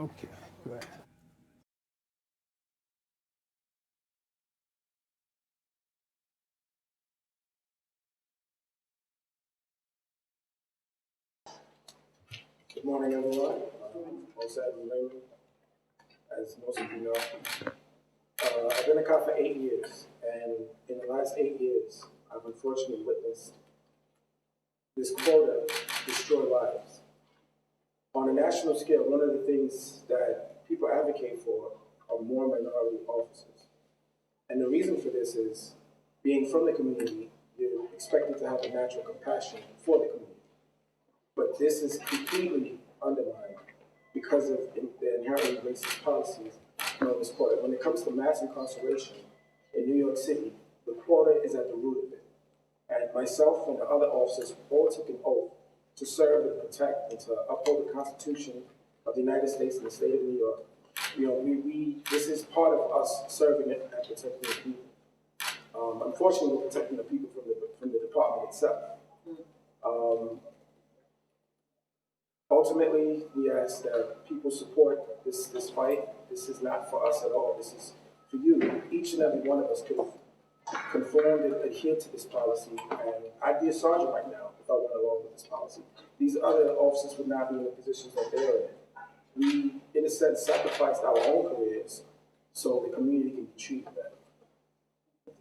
Okay, good. Good morning, everyone. Also, Raymond, as most of you know, I've been a cop for 8 years, and in the last 8 years, I've unfortunately witnessed this quota destroy lives. On a national scale, one of the things that people advocate for are more minority officers. And the reason for this is, being from the community, you're expected to have a natural compassion for the community. But this is completely undermined because of the inherently racist policies known as quota. When it comes to mass incarceration in New York City, the quota is at the root of it. And myself and the other officers all took an oath to serve and protect and to uphold the Constitution of the United States and the state of New York. You know, this is part of us serving and protecting the people. Unfortunately, we're protecting the people from the department itself. Ultimately, we ask that people support this fight. This is not for us at all. This is for you. Each and every one of us could have conformed and adhered to this policy, and I'd be a sergeant right now if I went along with this policy. These other officers would not be in the positions that they're in. We, in a sense, sacrificed our own careers so the community can be treated better.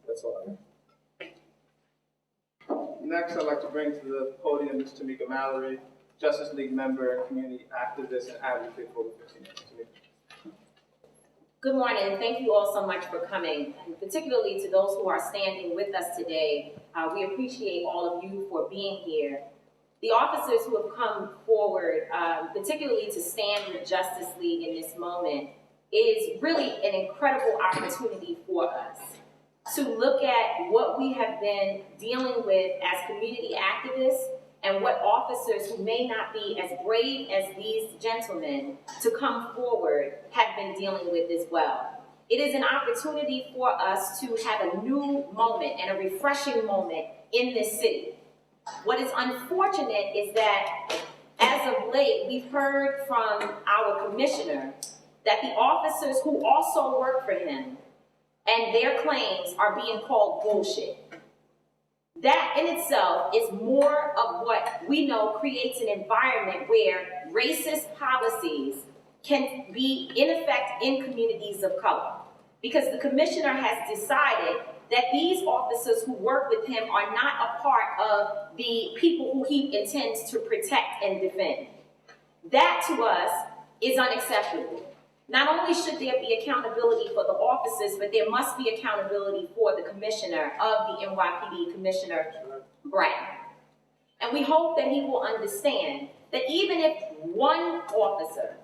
That's all I have. Next, I'd like to bring to the podium Ms. Tamika Mallory, Justice League member, community activist, and advocate for over 15 years. Good morning, and thank you all so much for coming, and particularly to those who are standing with us today. We appreciate all of you for being here. The officers who have come forward, particularly to stand with Justice League in this moment, is really an incredible opportunity for us to look at what we have been dealing with as community activists and what officers who may not be as brave as these gentlemen to come forward have been dealing with as well. It is an opportunity for us to have a new moment and a refreshing moment in this city. What is unfortunate is that as of late, we've heard from our commissioner that the officers who also work for him and their claims are being called bullshit. That in itself is more of what we know creates an environment where racist policies can be in effect in communities of color. Because the commissioner has decided that these officers who work with him are not a part of the people who he intends to protect and defend. That to us is unacceptable. Not only should there be accountability for the officers, but there must be accountability for the commissioner of the NYPD, Commissioner Brown. And we hope that he will understand that even if one officer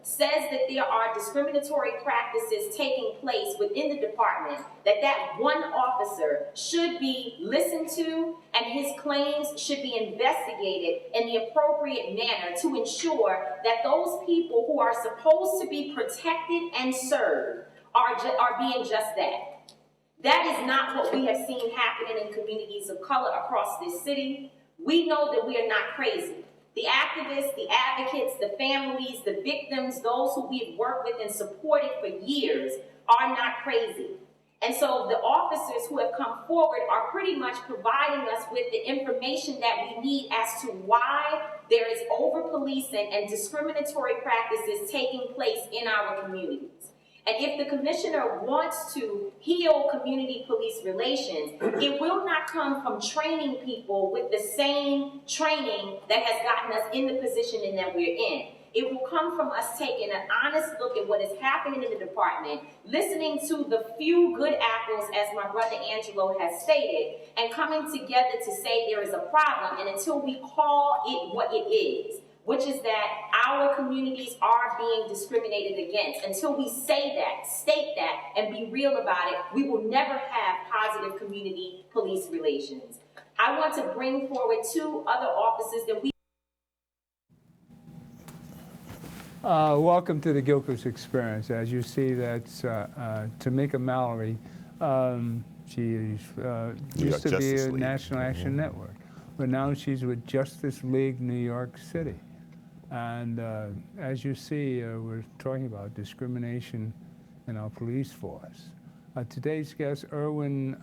says that there are discriminatory practices taking place within the department, that one officer should be listened to and his claims should be investigated in the appropriate manner to ensure that those people who are supposed to be protected and served are being just that. That is not what we have seen happening in communities of color across this city. We know that we are not crazy. The activists, the advocates, the families, the victims, those who we've worked with and supported for years are not crazy. And so the officers who have come forward are pretty much providing us with the information that we need as to why there is over-policing and discriminatory practices taking place in our communities. And if the commissioner wants to heal community police relations, it will not come from training people with the same training that has gotten us in the position that we're in. It will come from us taking an honest look at what is happening in the department, listening to the few good apples, as my brother Angelo has stated, and coming together to say there is a problem, and until we call it what it is, which is that our communities are being discriminated against. Until we say that, state that, and be real about it, we will never have positive community police relations. I want to bring forward two other officers that we... Welcome to the Gilchrist Experience. As you see, that's Tamika Mallory. She used to be a National Action Network, but now she's with Justice League New York City. And as you see, we're talking about discrimination in our police force. Today's guest, Erwin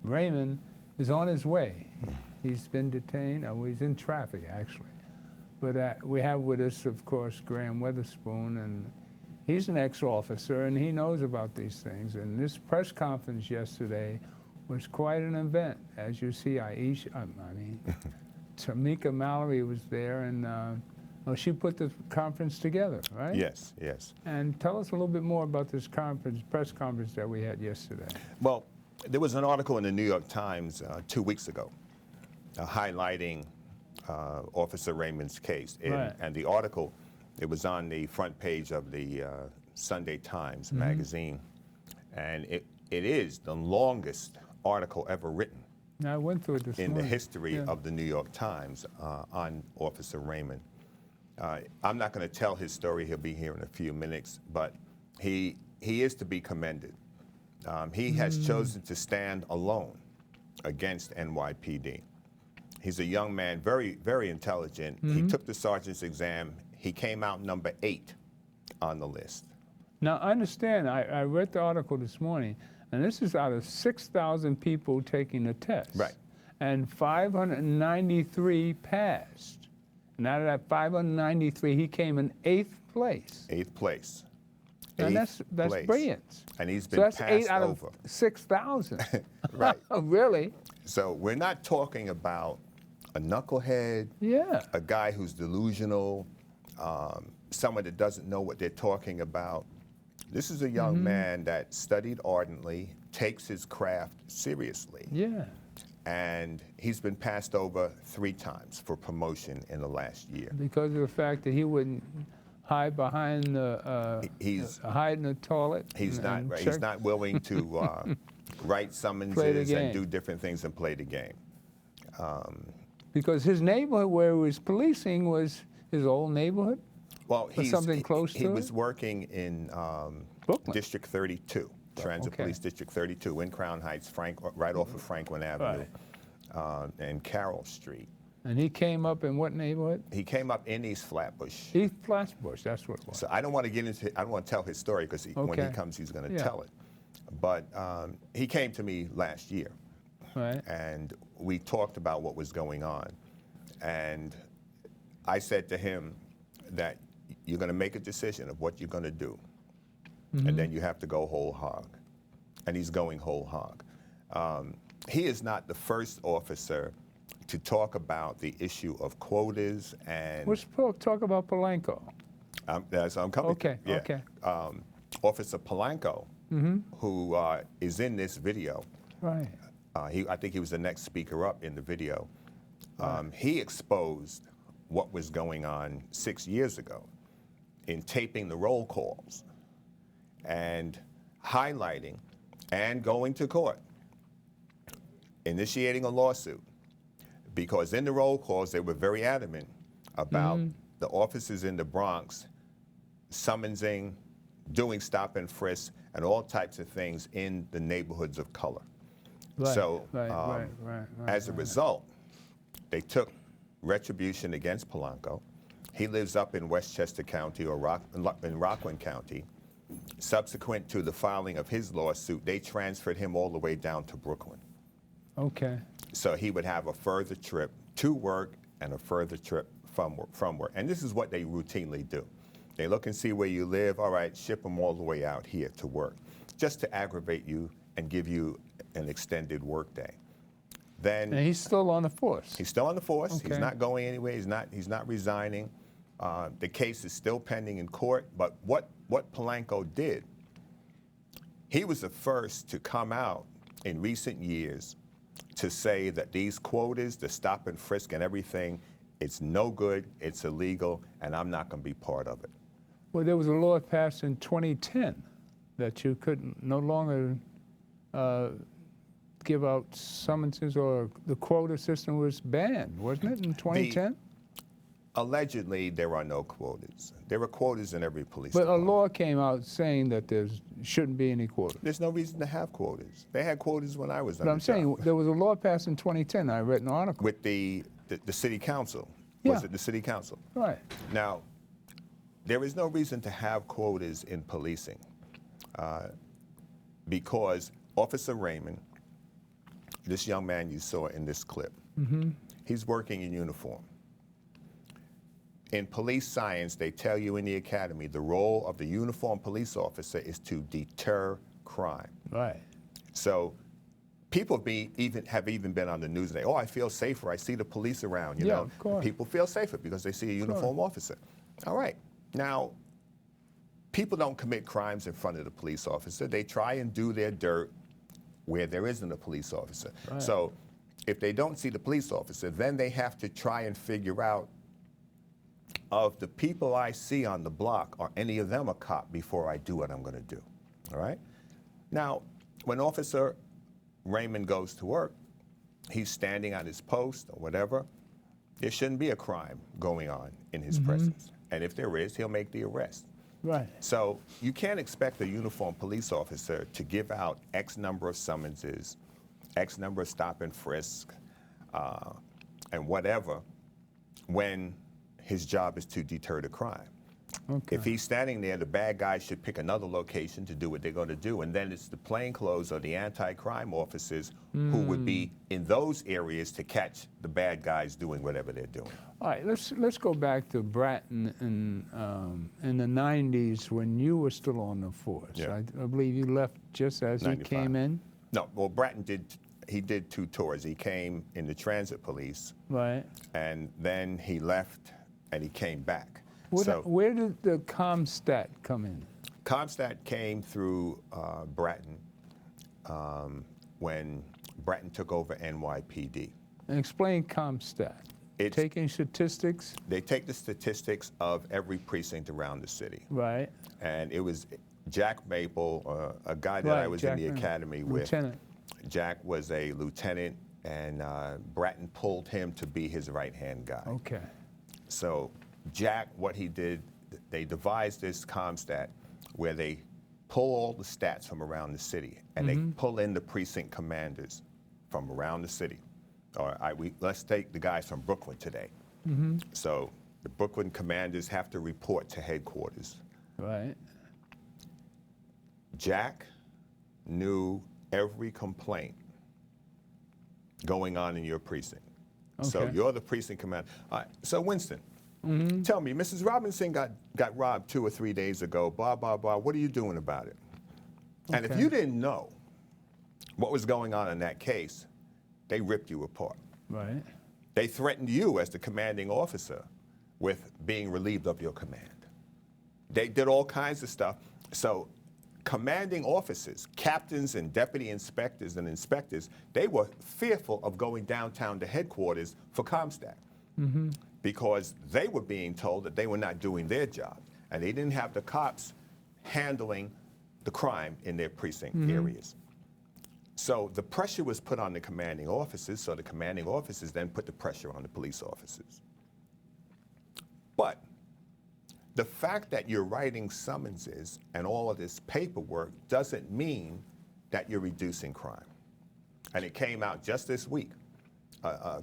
Raymond, is on his way. He's been detained. Well, he's in traffic, actually. But we have with us, of course, Graham Weatherspoon, and he's an ex-officer, and he knows about these things. And this press conference yesterday was quite an event. As you see, Tamika Mallory was there, and she put the conference together, right? Yes, yes. And tell us a little bit more about this press conference that we had yesterday. Well, there was an article in the New York Times 2 weeks ago highlighting Officer Raymond's case. Right. And the article, it was on the front page of the Sunday Times magazine. And it is the longest article ever written Now, I went through it this in morning. the history of the New York Times on Officer Raymond. I'm not going to tell his story. He'll be here in a few minutes, but he is to be commended. He has chosen to stand alone against NYPD. He's a young man, very, very intelligent. He took the sergeant's exam. He came out number 8 on the list. Now, I understand. I read the article this morning, and this is out of 6,000 people taking the test. Right. And 593 passed. And out of that 593, he came in 8th place. 8th place. And that's place. brilliant. And he's So been that's passed 8 out over. of 6,000. Right. Really? So we're not talking about a knucklehead, Yeah. a guy who's delusional, someone that doesn't know what they're talking about. This is a young man that studied ardently, takes his craft seriously. Yeah. And he's been passed over 3 times for promotion in the last year. Because of the fact that he wouldn't hide behind the, hide in the toilet. He's and not. check. He's not willing to write Play the summonses game. and do different things and play the game. Because his neighborhood where he was policing was his old neighborhood? Well, something close he to was it? in Brooklyn. District 32, Transit okay. Police District 32 in Crown Heights, right off of Franklin Avenue and Carroll Street. And he came up in what neighborhood? He came up in East Flatbush. East Flatbush, that's what it was. So I don't want to get into. I don't want to tell his story because when he Okay. comes, he's going to Yeah. tell it. But he came to me last year. Right. And we talked about what was going on. And I said to him that you're going to make a decision of what you're going to do. And then you have to go whole hog. And he's going whole hog. He is not the first officer to talk about the issue of quotas and... Let's talk about Polanco. That's I'm coming. Okay, Yeah. okay. Officer Polanco, who is in this video, Right. I think he was the next speaker up in the video. He exposed what was going on 6 years ago in taping the roll calls and highlighting and going to court, initiating a lawsuit, because in the roll calls they were very adamant about the officers in the Bronx summonsing, doing stop and frisk, and all types of things in the neighborhoods of color. Right, So right. as a result, they took retribution against Polanco. He lives up in Westchester County or in Rockland County. Subsequent to the filing of his lawsuit, they transferred him all the way down to Brooklyn. Okay. So he would have a further trip to work and a further trip from work. And this is what they routinely do. They look and see where you live. All right, ship them all the way out here to work, just to aggravate you and give you an extended work day. Then And he's still on the force. he's still on the force. Okay. He's not going anywhere. He's not resigning. The case is still pending in court. But what Polanco did, he was the first to come out in recent years to say that these quotas, the stop and frisk and everything, it's no good, it's illegal, and I'm not going to be part of it. Well, there was a law passed in 2010 that you could no longer give out summonses, or the quota system was banned, wasn't it, in 2010? Allegedly, there are no quotas. There are quotas in every police But a department. law came out saying that there shouldn't be any quotas. There's no reason to have quotas. They had quotas when I was But I'm saying there was a law passed in 2010. I read an article. with the city council. Yeah. Was it the city council? Right. Now, there is no reason to have quotas in policing because Officer Raymond, this young man you saw in this clip, he's working in uniform. In police science, they tell you in the academy the role of the uniformed police officer is to deter crime. Right. So people have even been on the news and say, oh, I feel safer. I see the police around, you Yeah, know. of course. People feel safer because they see a uniformed officer. All right. Now, people don't commit crimes in front of the police officer. They try and do their dirt where there isn't a police officer. Right. So if they don't see the police officer, then they have to try and figure out, of the people I see on the block, are any of them a cop before I do what I'm going to do? All right? Now, when Officer Raymond goes to work, he's standing at his post or whatever, there shouldn't be a crime going on in his presence. And if there is, he'll make the arrest. Right. So you can't expect a uniformed police officer to give out X number of summonses, X number of stop and frisk, and whatever, when his job is to deter the crime. Okay. If he's standing there, the bad guys should pick another location to do what they're going to do, and then it's the plainclothes or the anti-crime officers who would be in those areas to catch the bad guys doing whatever they're doing. All right, let's go back to Bratton in the 90s when you were still on the force. Yeah. I believe you left just as 95. he came in. No, well, Bratton did 2 tours. He came in the transit police, Right. and then he left and he came back. Where did the ComStat come in? ComStat came through Bratton when Bratton took over NYPD. And explain ComStat. Taking statistics? They take the statistics of every precinct around the city. Right. And it was Jack Maple, a guy that I was in the academy with. Lieutenant. Jack was a lieutenant, and Bratton pulled him to be his right-hand guy. Okay. So Jack, what he did, they devised this ComStat where they pull all the stats from around the city, and they pull in the precinct commanders from around the city. Let's take the guys from Brooklyn today. So the Brooklyn commanders have to report to headquarters. Right. Jack knew every complaint going on in your precinct. Okay. So you're the precinct commander. All right, so Winston, tell me, Mrs. Robinson got robbed 2 or 3 days ago, blah, blah, blah. What are you doing about it? And if you didn't know what was going on in that case, they ripped you apart. Right. They threatened you as the commanding officer with being relieved of your command. They did all kinds of stuff. So commanding officers, captains and deputy inspectors and inspectors, they were fearful of going downtown to headquarters for ComStat because they were being told that they were not doing their job, and they didn't have the cops handling the crime in their precinct areas. So the pressure was put on the commanding officers, so the commanding officers then put the pressure on the police officers. But the fact that you're writing summonses and all of this paperwork doesn't mean that you're reducing crime. And it came out just this week. A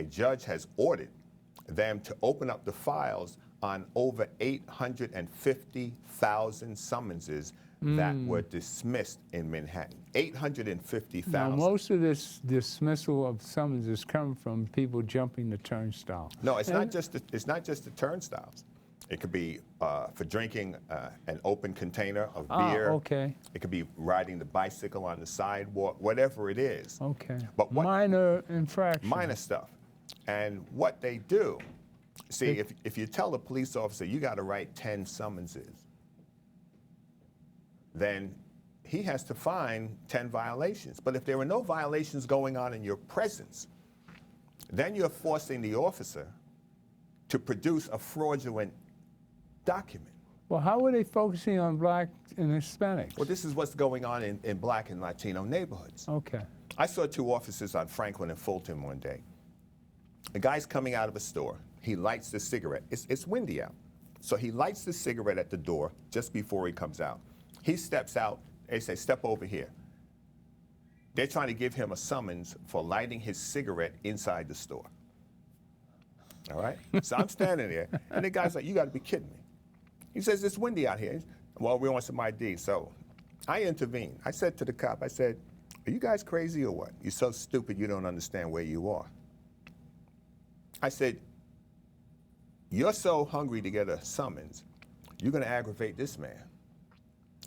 judge has ordered them to open up the files on over 850,000 summonses that were dismissed in Manhattan. 850,000. Now, most of this dismissal of summonses come from people jumping the turnstile. No, it's not just the turnstiles. It could be for drinking an open container of beer. Okay. It could be riding the bicycle on the sidewalk, whatever it is. Okay. But minor infraction. Minor stuff. And what they do, see, if you tell the police officer you got to write 10 summonses, then he has to find 10 violations. But if there are no violations going on in your presence, then you're forcing the officer to produce a fraudulent document. Well, how are they focusing on black and Hispanics? Well, this is what's going on in black and Latino neighborhoods. Okay. I saw 2 officers on Franklin and Fulton one day. The guy's coming out of a store. He lights the cigarette. It's windy out. So he lights the cigarette at the door just before he comes out. He steps out. They say, step over here. They're trying to give him a summons for lighting his cigarette inside the store. All right? So I'm standing there, and the guy's like, you got to be kidding me. He says, it's windy out here. Well, we want some ID. So I intervened. I said to the cop, I said, are you guys crazy or what? You're so stupid you don't understand where you are. I said, you're so hungry to get a summons, you're going to aggravate this man.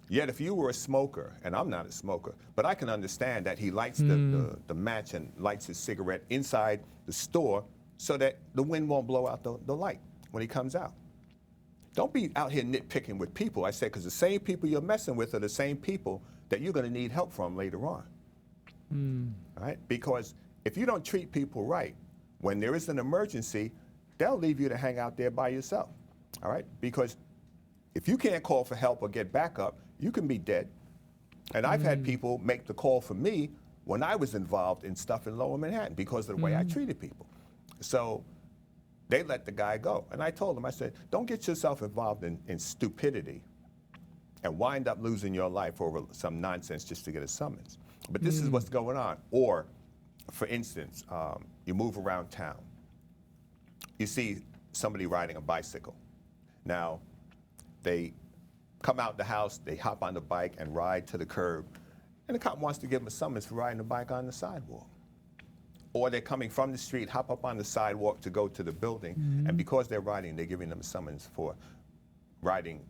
Yet if you were a smoker, and I'm not a smoker, but I can understand that he lights the match and lights his cigarette inside the store so that the wind won't blow out the light when he comes out. Don't be out here nitpicking with people, I said, because the same people you're messing with are the same people that you're going to need help from later on. All right? Because if you don't treat people right, when there is an emergency, they'll leave you to hang out there by yourself. All right? Because if you can't call for help or get backup, you can be dead. And I've had people make the call for me when I was involved in stuff in Lower Manhattan because of the way I treated people. So they let the guy go. And I told him, I said, don't get yourself involved in stupidity and wind up losing your life over some nonsense just to get a summons. But this is what's going on. Or, for instance, you move around town. You see somebody riding a bicycle. Now, they come out the house, they hop on the bike and ride to the curb, and the cop wants to give them a summons for riding the bike on the sidewalk. Or they're coming from the street, hop up on the sidewalk to go to the building, and because they're riding, they're giving them a summons for riding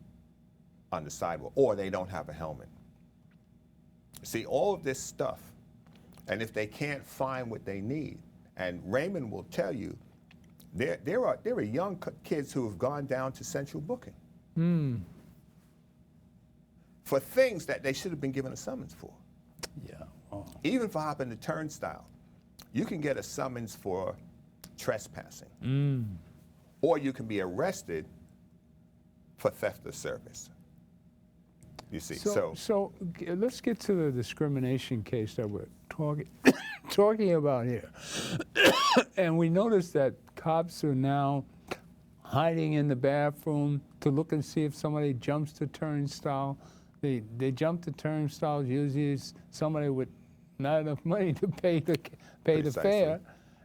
on the sidewalk, or they don't have a helmet. See, all of this stuff, and if they can't find what they need, and Raymond will tell you, there are young kids who have gone down to central booking for things that they should have been given a summons for. Yeah. Oh. Even for hopping the turnstile, you can get a summons for trespassing, or you can be arrested for theft of service. You see, so let's get to the discrimination case that we're talking about here. And we noticed that cops are now hiding in the bathroom to look and see if somebody jumps the turnstile. They jump the turnstiles. Usually it's somebody with not enough money to pay the fare,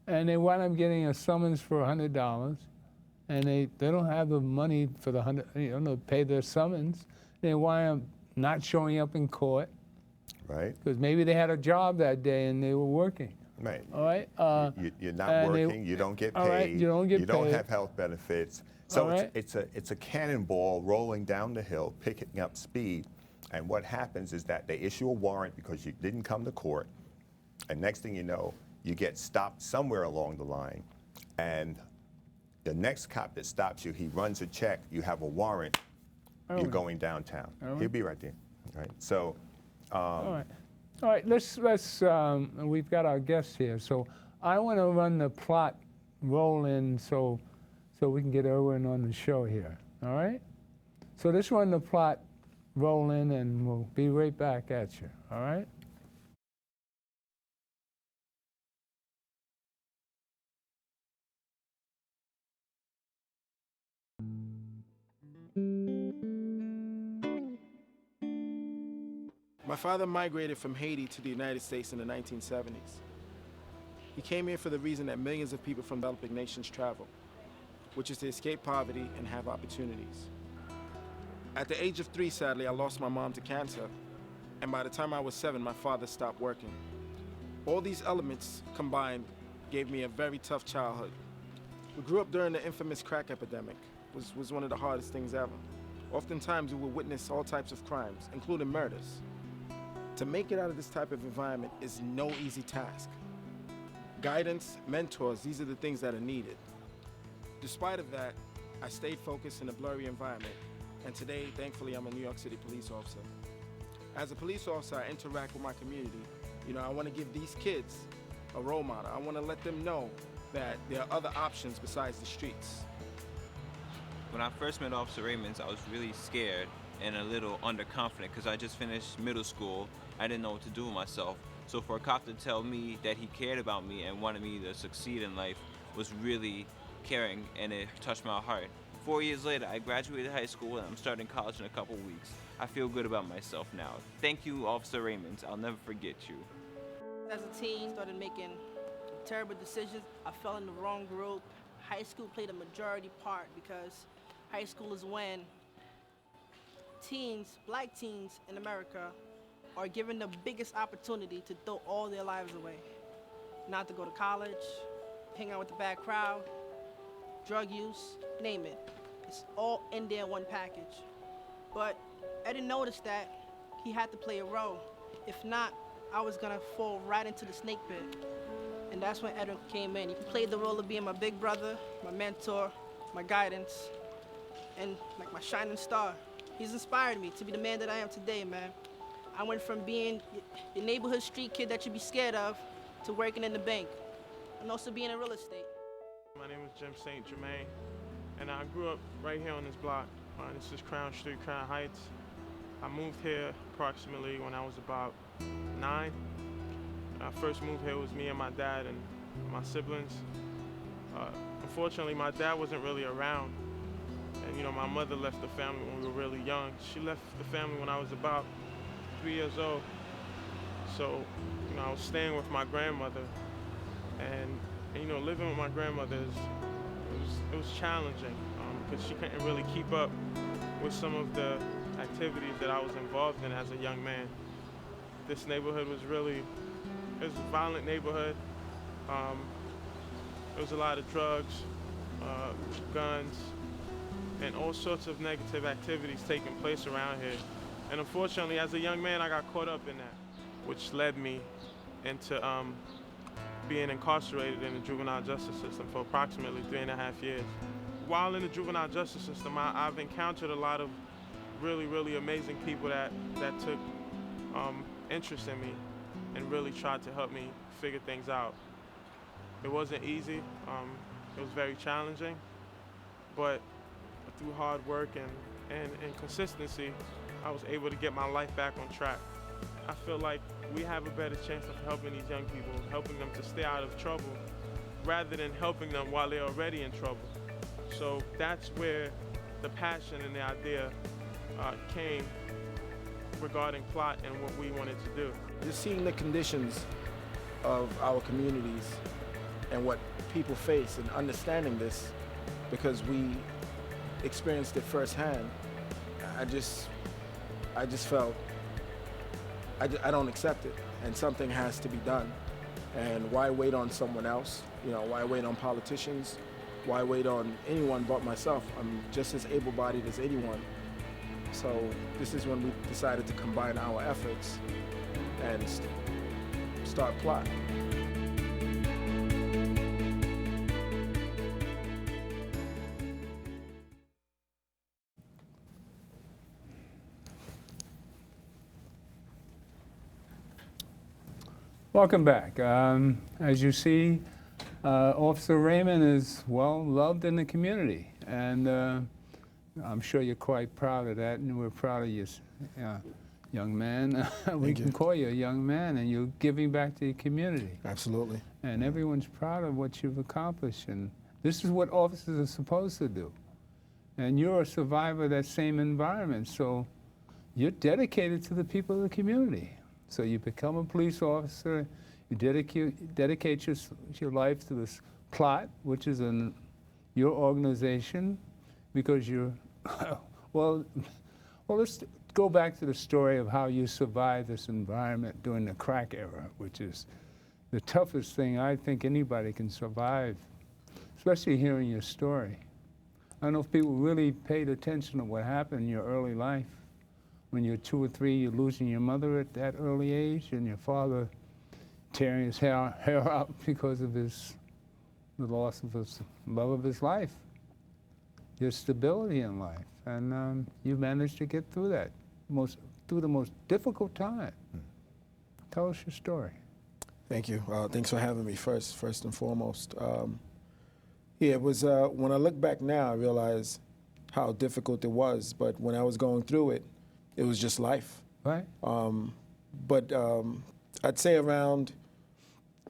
and they wind up getting a summons for $100, and they don't have the money for the $100, to pay their summons. They wind up not showing up in court, right? Because maybe they had a job that day and they were working. Right. All right. You're not working. You don't get paid. All right, you don't get paid. You don't have health benefits. So right. it's a cannonball rolling down the hill, picking up speed. And what happens is that they issue a warrant because you didn't come to court. And next thing you know, you get stopped somewhere along the line. And the next cop that stops you, he runs a check. You have a warrant. Erwin. You're going downtown. Erwin. He'll be right there. All right. So. All right. Let's. We've got our guests here, so I want to run the plot roll in so we can get Erwin on the show here. All right. So let's run the plot roll in, and we'll be right back at you. All right. My father migrated from Haiti to the United States in the 1970s. He came here for the reason that millions of people from developing nations travel, which is to escape poverty and have opportunities. At the age of 3, sadly, I lost my mom to cancer, and by the time I was 7, my father stopped working. All these elements combined gave me a very tough childhood. We grew up during the infamous crack epidemic, which was one of the hardest things ever. Oftentimes, we would witness all types of crimes, including murders. To make it out of this type of environment is no easy task. Guidance, mentors, these are the things that are needed. Despite of that, I stayed focused in a blurry environment, and today, thankfully, I'm a New York City police officer. As a police officer, I interact with my community. I want to give these kids a role model. I want to let them know that there are other options besides the streets. When I first met Officer Raymond, I was really scared and a little underconfident because I just finished middle school. I didn't know what to do with myself. So for a cop to tell me that he cared about me and wanted me to succeed in life was really caring, and it touched my heart. 4 years later, I graduated high school and I'm starting college in a couple weeks. I feel good about myself now. Thank you, Officer Raymond. I'll never forget you. As a teen, started making terrible decisions. I fell in the wrong road, high school played a majority part because high school is when teens, black teens in America, are given the biggest opportunity to throw all their lives away. Not to go to college, hang out with the bad crowd, drug use, name it. It's all in there in one package. But I didn't notice that he had to play a role. If not, I was gonna fall right into the snake pit. And that's when Erwin came in. He played the role of being my big brother, my mentor, my guidance, and like my shining star. He's inspired me to be the man that I am today, man. I went from being the neighborhood street kid that you'd be scared of to working in the bank and also being in real estate. My name is Jim St. Germain, and I grew up right here on this block. This is Crown Street, Crown Heights. I moved here approximately when I was about 9. I first moved here was me and my dad and my siblings. Unfortunately, my dad wasn't really around. And my mother left the family when we were really young. She left the family when I was about 3 years old. So, I was staying with my grandmother. And living with my grandmother, it was challenging because she couldn't really keep up with some of the activities that I was involved in as a young man. This neighborhood was it was a violent neighborhood. There was a lot of drugs, guns, and all sorts of negative activities taking place around here. And unfortunately, as a young man, I got caught up in that, which led me into being incarcerated in the juvenile justice system for approximately 3.5 years. While in the juvenile justice system, I've encountered a lot of really, really amazing people that took interest in me and really tried to help me figure things out. It wasn't easy, it was very challenging, but through hard work and consistency, I was able to get my life back on track. I feel like we have a better chance of helping these young people, helping them to stay out of trouble, rather than helping them while they're already in trouble. So that's where the passion and the idea came regarding plot and what we wanted to do. Just seeing the conditions of our communities and what people face and understanding this, because we experienced it firsthand, I just felt I don't accept it, and something has to be done. And why wait on someone else? Why wait on politicians? Why wait on anyone but myself? I'm just as able-bodied as anyone. So this is when we decided to combine our efforts and start plot. Welcome back. As you see, Officer Raymond is well loved in the community, and I'm sure you're quite proud of that, and we're proud of you, young man. We can call you a young man, and you're giving back to your community. Absolutely. And everyone's proud of what you've accomplished, and this is what officers are supposed to do. And you're a survivor of that same environment, so you're dedicated to the people of the community. So you become a police officer, you dedicate your life to this plot, which is your organization, because you're, well, let's go back to the story of how you survived this environment during the crack era, which is the toughest thing I think anybody can survive, especially hearing your story. I don't know if people really paid attention to what happened in your early life. When you're 2 or 3, you're losing your mother at that early age, and your father tearing his hair out because of the loss of his love of his life, your stability in life, and you managed to get through that, through the most difficult time. Tell us your story. Thank you. Thanks for having me first and foremost. Yeah, it was, when I look back now, I realize how difficult it was, but when I was going through it, it was just life. Right. But I'd say around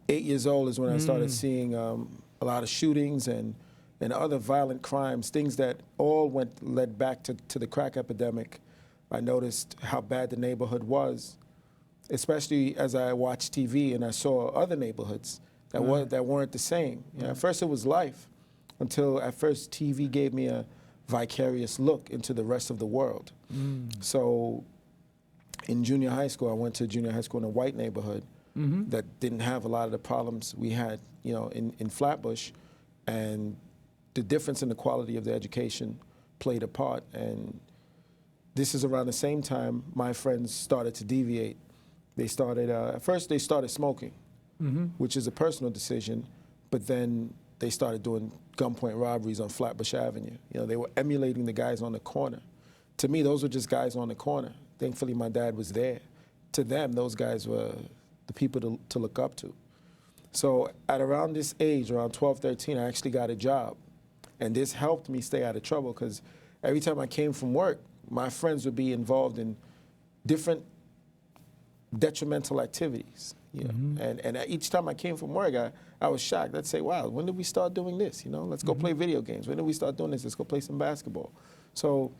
8 years old is when I started seeing a lot of shootings and other violent crimes, things that all led back to the crack epidemic. I noticed how bad the neighborhood was, especially as I watched TV and I saw other neighborhoods that weren't the same. At first it was life, until at first TV gave me a vicarious look into the rest of the world. So in junior high school, I went to junior high school in a white neighborhood that didn't have a lot of the problems we had, you know, in Flatbush, and the difference in the quality of the education played a part. And this is around the same time my friends started to deviate. They started, at first they started smoking, which is a personal decision, but then they started doing gunpoint robberies on Flatbush Avenue. You know, they were emulating the guys on the corner. To me, those were just guys on the corner. Thankfully, my dad was there. To them, those guys were the people to look up to. So at around this age, around 12, 13, I actually got a job. And this helped me stay out of trouble, because every time I came from work, my friends would be involved in different detrimental activities. You know? And each time I came from work, I was shocked. I'd say, wow, when did we start doing this? You know, let's go play video games. When did we start doing this? Let's go play some basketball. So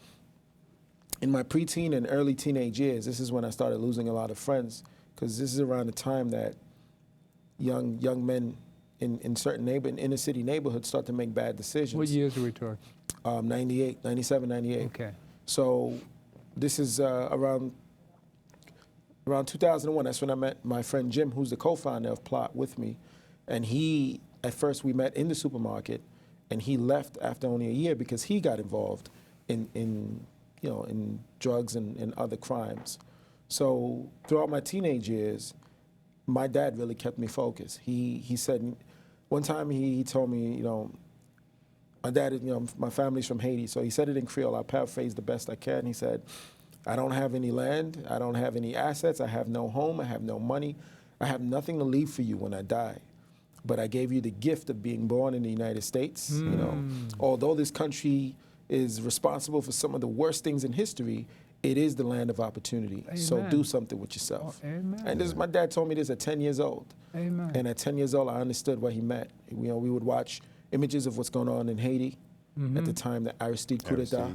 in my preteen and early teenage years, this is when I started losing a lot of friends, because this is around the time that young men in certain inner city neighborhoods start to make bad decisions. What years are we talking? 98, 97, 98. Okay. So this is around 2001. That's when I met my friend Jim, who's the co-founder of Plot, with me. And he, at first we met in the supermarket, and he left after only a year because he got involved in drugs and other crimes. So throughout my teenage years, my dad really kept me focused. He said, one time he told me, you know, my dad, you know, my family's from Haiti, so he said it in Creole. I'll paraphrase the best I can. He said, I don't have any land, I don't have any assets, I have no home, I have no money, I have nothing to leave for you when I die. But I gave you the gift of being born in the United States. You know, although this country is responsible for some of the worst things in history, it is the land of opportunity. Amen. So do something with yourself. Oh, amen. And this, my dad told me this at 10 years old. Amen. And at 10 years old, I understood what he meant. You know, we would watch images of what's going on in Haiti at the time, the Aristide coup d'etat.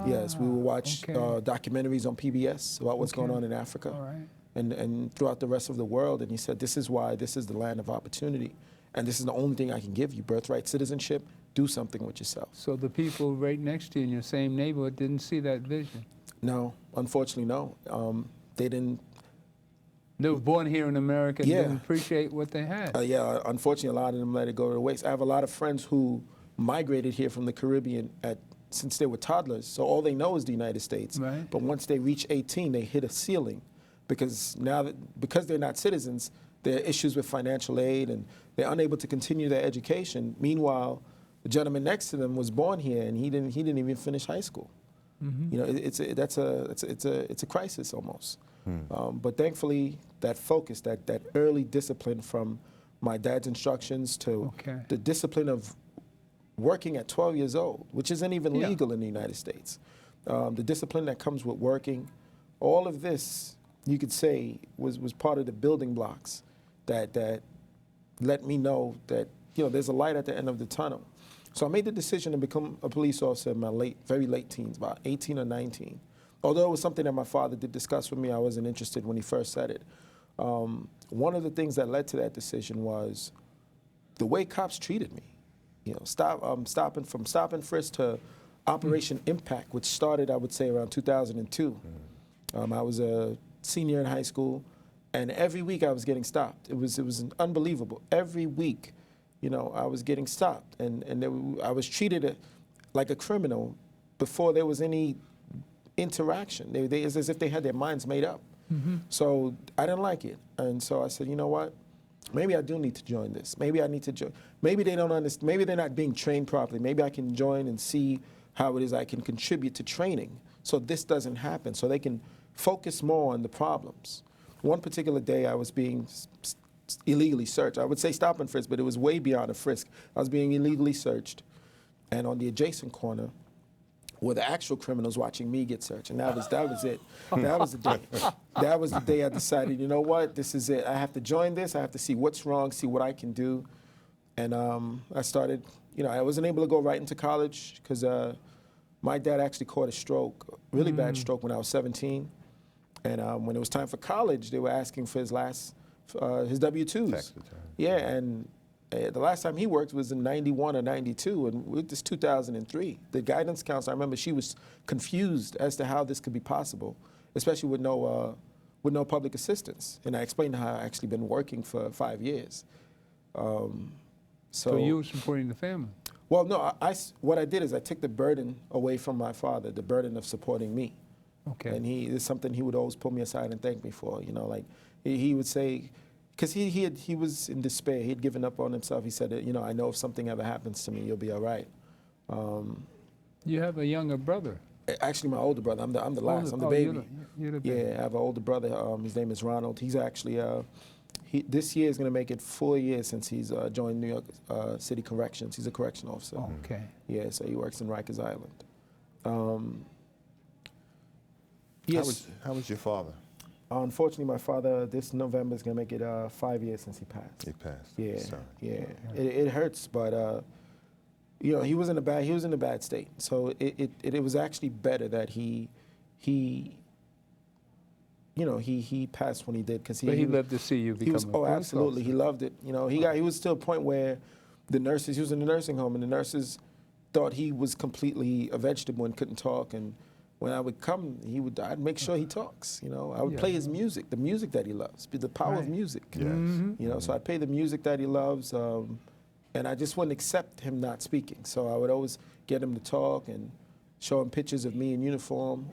Yes, we would watch documentaries on PBS about what's going on in Africa. All right. And throughout the rest of the world. And he said, this is why this is the land of opportunity. And this is the only thing I can give you, birthright citizenship. Do something with yourself. So the people right next to you in your same neighborhood didn't see that vision? No, unfortunately, no. They didn't. They were born here in America and didn't appreciate what they had. Yeah, unfortunately, a lot of them let it go to waste. I have a lot of friends who migrated here from the Caribbean since they were toddlers, so all they know is the United States. Right. But once they reach 18, they hit a ceiling, because because they're not citizens, there are issues with financial aid, and they're unable to continue their education. Meanwhile, the gentleman next to them was born here, and he didn't even finish high school. You know, it's a crisis almost. But thankfully, that focus, that early discipline from my dad's instructions to the discipline of working at 12 years old, which isn't even legal in the United States. The discipline that comes with working, all of this, you could say, was part of the building blocks that let me know that, you know, there's a light at the end of the tunnel. So I made the decision to become a police officer in my very late teens, about 18 or 19. Although it was something that my father did discuss with me, I wasn't interested when he first said it. One of the things that led to that decision was the way cops treated me. You know, stop and frisk to Operation Impact, which started, I would say, around 2002. I was a senior in high school, and every week I was getting stopped. It was unbelievable. Every week, you know, I was getting stopped, and I was treated like a criminal before there was any interaction. It's as if they had their minds made up. So I didn't like it, and so I said, you know what? Maybe I do need to join this. Maybe I need to join. Maybe they don't understand. Maybe they're not being trained properly. Maybe I can join and see how it is I can contribute to training so this doesn't happen, so they can focus more on the problems. One particular day I was being illegally searched. I would say stop and frisk, but it was way beyond a frisk. I was being illegally searched, and on the adjacent corner were the actual criminals watching me get searched, and that was it. That was the day. That was the day I decided, you know what, this is it. I have to join this. I have to see what's wrong, see what I can do, and I started. You know, I wasn't able to go right into college because my dad actually caught a stroke, really bad stroke, when I was 17, and when it was time for college, they were asking for his W-2s. Yeah, and The last time he worked was in 91 or 92, and it was 2003. The guidance counselor, I remember she was confused as to how this could be possible, especially with no public assistance. And I explained how I actually been working for 5 years. So you were supporting the family? Well, no, what I did is I took the burden away from my father, the burden of supporting me. Okay. And it's something he would always pull me aside and thank me for. You know, like he would say, because he was in despair. He had given up on himself. He said, you know, I know if something ever happens to me, you'll be all right. You have a younger brother. Actually, my older brother. I'm the last. I'm the baby. You're the baby. Yeah, I have an older brother. His name is Ronald. He's actually this year is going to make it 4 years since he's joined New York City Corrections. He's a correction officer. Oh, okay. Yeah, so he works in Rikers Island. Yes. How was your father? Unfortunately, my father this November is going to make it 5 years since he passed. He passed. Yeah, Sorry. yeah. It hurts, but you know, he was in a bad state. So it was actually better that he passed when he did, because he loved to see you become a police absolutely officer. He loved it. You know, he was to a point where he was in the nursing home, and the nurses thought he was completely a vegetable and couldn't talk. And when I would come, I'd make sure he talks. You know, I would play his music, the music that he loves, the power of music. Yes. You know, so I'd play the music that he loves, and I just wouldn't accept him not speaking. So I would always get him to talk and show him pictures of me in uniform,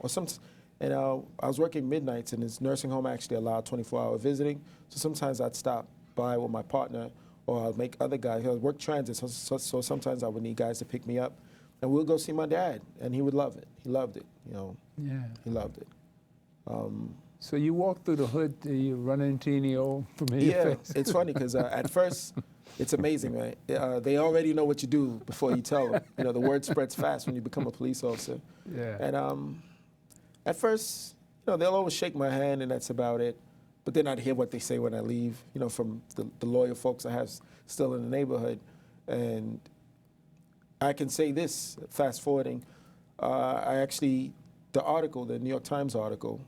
and I was working midnights, and his nursing home actually allowed 24-hour visiting. So sometimes I'd stop by with my partner, or I'd make other guys. I work transit, so sometimes I would need guys to pick me up, and we'll go see my dad, and he would love it. He loved it, you know. Yeah. He loved it. So you walk through the hood, do you run into any old familiar faces? It's funny because at first, it's amazing, right? They already know what you do before you tell them. You know, the word spreads fast when you become a police officer. Yeah. And at first, you know, they'll always shake my hand, and that's about it. But then I'd hear what they say when I leave, you know, from the loyal folks I have still in the neighborhood. And I can say this, fast forwarding, the article, the New York Times article,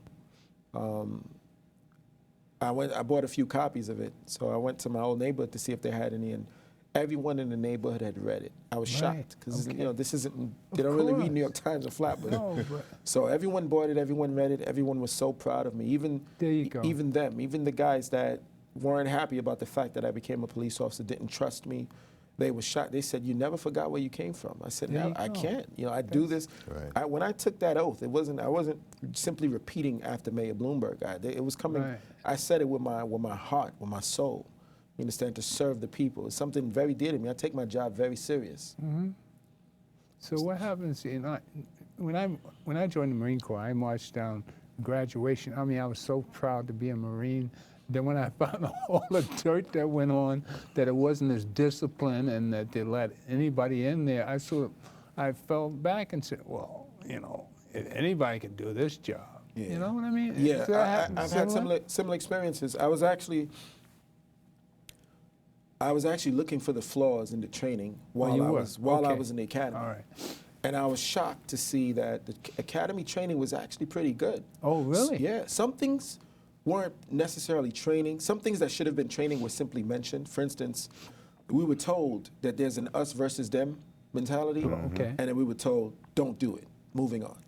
I bought a few copies of it. So I went to my old neighborhood to see if they had any, and everyone in the neighborhood had read it. I was shocked, because you know, this isn't, they don't really read New York Times or flat, but so everyone bought it, everyone read it, everyone was so proud of me. Even there you go. Even them, even the guys that weren't happy about the fact that I became a police officer, didn't trust me. They were shocked. They said, "You never forgot where you came from." I said, "No, I can't. You know, I do this." Right. When I took that oath, I wasn't simply repeating after Mayor Bloomberg. It was coming. Right. I said it with my heart, with my soul. You understand? To serve the people. It's something very dear to me. I take my job very serious. Mm-hmm. So what happens? When I joined the Marine Corps, I marched down graduation. I mean, I was so proud to be a Marine. Then when I found all the dirt that went on, that it wasn't as disciplined and that they let anybody in there, I fell back and said, well, you know, if anybody can do this job. Yeah. You know what I mean? Yeah, I've had similar experiences. I was actually looking for the flaws in the training while I was in the academy. All right. And I was shocked to see that the academy training was actually pretty good. Oh, really? Yeah, some things weren't necessarily training. Some things that should have been training were simply mentioned. For instance, we were told that there's an us versus them mentality. Okay. And then we were told, don't do it, moving on.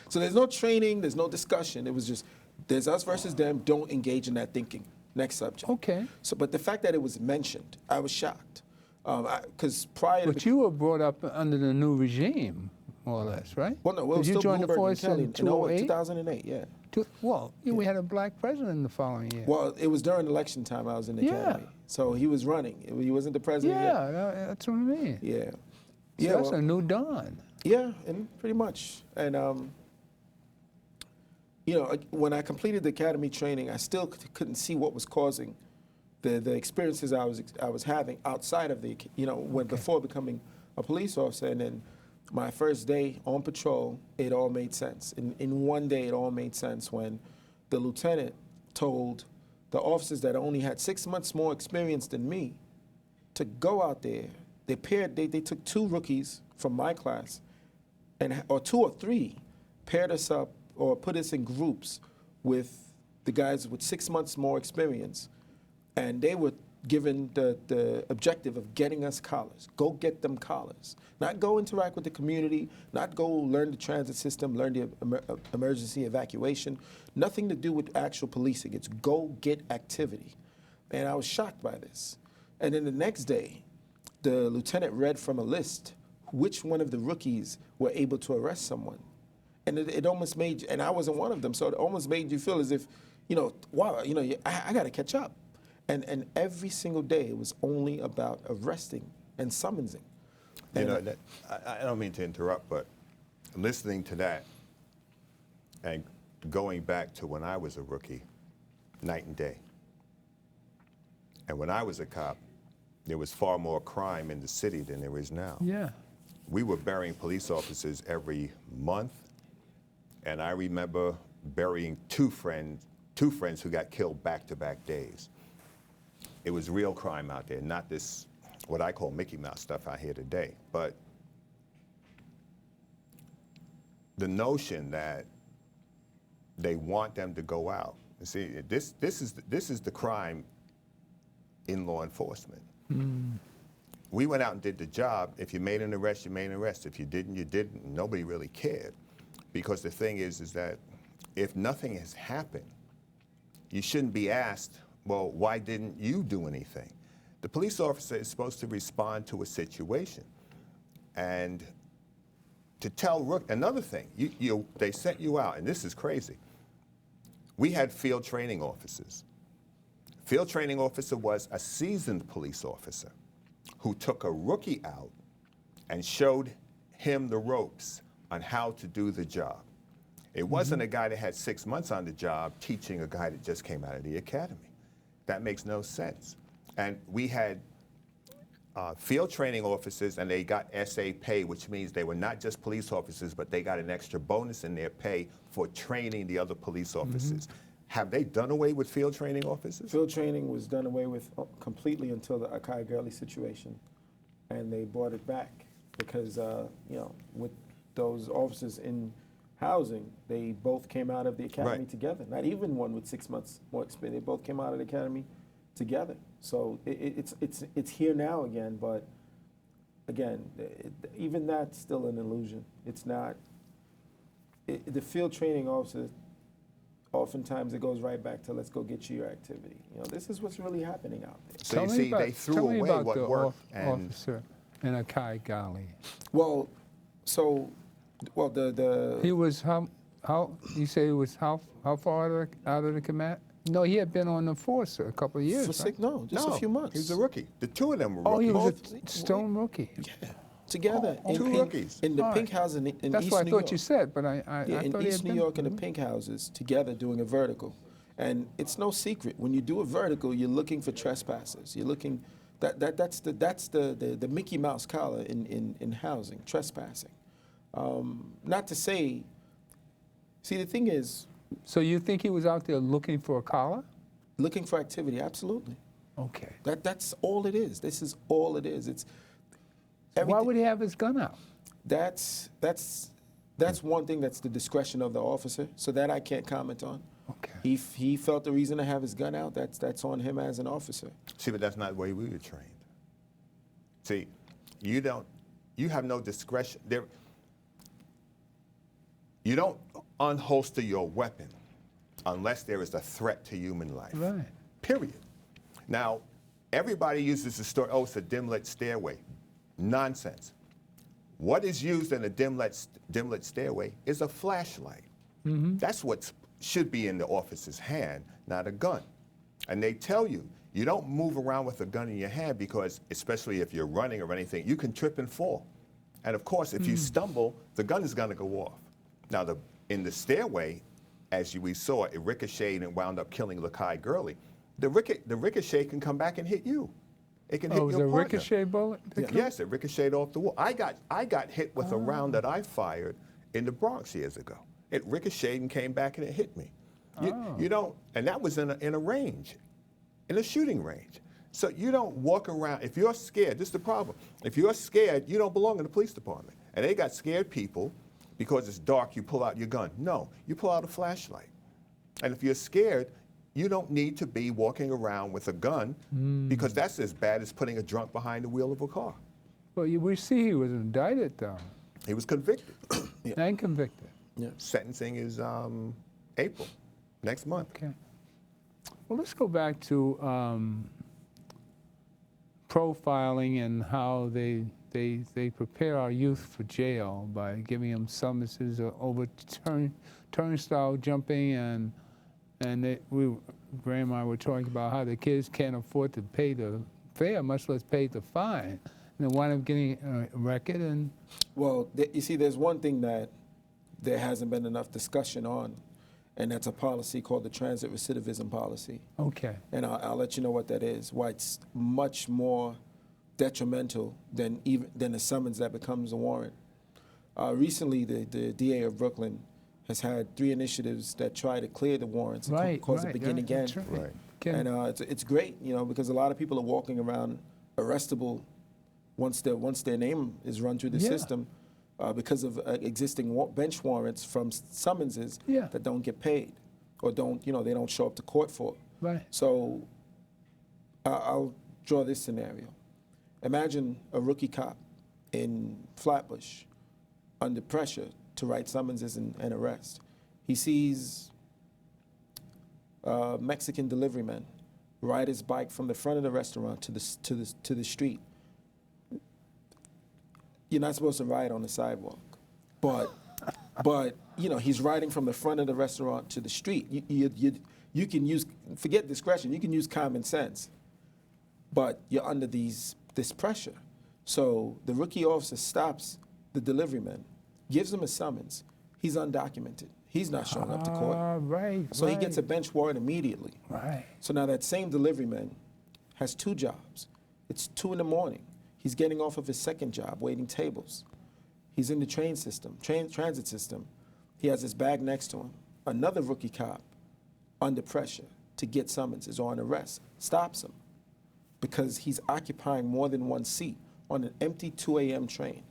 So there's no training, there's no discussion. It was just, there's us versus them, don't engage in that thinking. Next subject. Okay. So, but the fact that it was mentioned, I was shocked. Because prior But you were brought up under the new regime, more or less, right? Well, no, Did you join the force in 2008, yeah. We had a black president the following year. Well, it was during election time I was in the academy. So he was running. He wasn't the president yet. Yeah, that's what I mean. Yeah. So that's a new dawn. Yeah, and pretty much. And, you know, when I completed the academy training, I still couldn't see what was causing the experiences I was having outside of the, you know, before becoming a police officer. And then my first day on patrol, it all made sense. In one day, it all made sense when the lieutenant told the officers that only had 6 months more experience than me to go out there. They took 2 rookies from my class, or 2 or 3, paired us up or put us in groups with the guys with 6 months more experience. And they were given the objective of getting us collars. Go get them collars. Not go interact with the community, not go learn the transit system, learn the emergency evacuation. Nothing to do with actual policing. It's go get activity. And I was shocked by this. And then the next day, the lieutenant read from a list which one of the rookies were able to arrest someone. And it almost made, and I wasn't one of them, so it almost made you feel as if, wow, I got to catch up. And every single day it was only about arresting and summonsing. I don't mean to interrupt, but listening to that and going back to when I was a rookie, night and day. And when I was a cop, there was far more crime in the city than there is now. Yeah. We were burying police officers every month, and I remember burying two friends who got killed back-to-back days. It was real crime out there, not this, what I call Mickey Mouse stuff out here today. But the notion that they want them to go out. You see, this is the crime in law enforcement. We went out and did the job. If you made an arrest, you made an arrest. If you didn't, you didn't. Nobody really cared. Because the thing is that if nothing has happened, you shouldn't be asked, well, why didn't you do anything? The police officer is supposed to respond to a situation. And to tell another thing, they sent you out, and this is crazy. We had field training officers. Field training officer was a seasoned police officer who took a rookie out and showed him the ropes on how to do the job. It wasn't a guy that had 6 months on the job teaching a guy that just came out of the academy. That makes no sense. And we had field training officers, and they got SA pay, which means they were not just police officers, but they got an extra bonus in their pay for training the other police officers. Have they done away with field training officers? Field training was done away with completely until the Akai Gurley situation, and they brought it back because, with those officers in housing, they both came out of the academy together. Not even one with 6 months more experience. They both came out of the academy together. So it's here now again, but again, even that's still an illusion. It's not. The field training officers, oftentimes it goes right back to let's go get you your activity. This is what's really happening out there. So you see, they threw away what worked. And officer in Akai Gurley. Well, He was how you say he was how far out of the command? No, he had been on the force a couple of years. For just a few months. He was a rookie. The two of them were Oh, rookies. he was a stone rookie. Yeah, together. Two rookies. In the pink house in That's East what I New thought York. you said, but I in thought he East had New been. York in the pink houses together doing a vertical. And it's no secret, when you do a vertical, you're looking for trespassers. You're looking, that's the Mickey Mouse collar in housing, trespassing. Not to say, see, the thing is, So you think he was out there looking for a collar? looking for activity, absolutely. Okay. That's all it is. This is all it is. It's Why everything. would he have his gun out? That's one thing that's the discretion of the officer, so that I can't comment on. Okay. He felt the reason to have his gun out, that's on him as an officer. See, but that's not the way we were trained. See, you have no discretion. You don't unholster your weapon unless there is a threat to human life. Right. Period. Now, everybody uses the story, oh, it's a dim-lit stairway. Nonsense. What is used in a dim-lit stairway is a flashlight. That's what should be in the officer's hand, not a gun. And they tell you, you don't move around with a gun in your hand because, especially if you're running or anything, you can trip and fall. And of course, if you stumble, the gun is going to go off. Now, in the stairway, as we saw, it ricocheted and wound up killing Lakai Gurley. The ricochet can come back and hit you. It can hit your partner. Oh, it was a ricochet bullet? Yes, it ricocheted off the wall. I got hit with a round that I fired in the Bronx years ago. It ricocheted and came back and it hit me. You don't, and that was in a range, in a shooting range. So you don't walk around, if you're scared, this is the problem. If you're scared, you don't belong in the police department. And they got scared people because it's dark, you pull out your gun. No, you pull out a flashlight. And if you're scared, you don't need to be walking around with a gun because that's as bad as putting a drunk behind the wheel of a car. Well, we see he was indicted, though. He was convicted. And convicted. Yeah. Sentencing is April, next month. Okay. Well, let's go back to profiling and how they prepare our youth for jail by giving them summonses over turnstile jumping, and Graham and I were talking about how the kids can't afford to pay the fare, much less pay the fine, and they wind up getting a record. And Well, you see, there's one thing that there hasn't been enough discussion on, and that's a policy called the transit recidivism policy. okay, And I'll let you know what that is, why it's much more detrimental than a summons that becomes a warrant. Recently, the DA of Brooklyn has had 3 initiatives that try to clear the warrants and cause it to begin again. that's right. Right. Can- And it's great, you know, because a lot of people are walking around arrestable once their name is run through the Yeah. system because of existing bench warrants from summonses Yeah. that don't get paid or they don't show up to court for. Right. So I'll draw this scenario. Imagine a rookie cop in Flatbush under pressure to write summonses and arrest. He sees a Mexican delivery man ride his bike from the front of the restaurant to the street. You're not supposed to ride on the sidewalk, but he's riding from the front of the restaurant to the street. You can forget discretion. You can use common sense, but you're under this pressure. So the rookie officer stops the delivery man, gives him a summons. He's undocumented. He's not showing up to court. Right. So he gets a bench warrant immediately. Right. So now that same delivery man has 2 jobs. It's 2 in the morning. He's getting off of his second job, waiting tables. He's in the transit system. He has his bag next to him. Another rookie cop, under pressure to get summonses or an arrest, stops him because he's occupying more than 1 seat on an empty 2 a.m. train.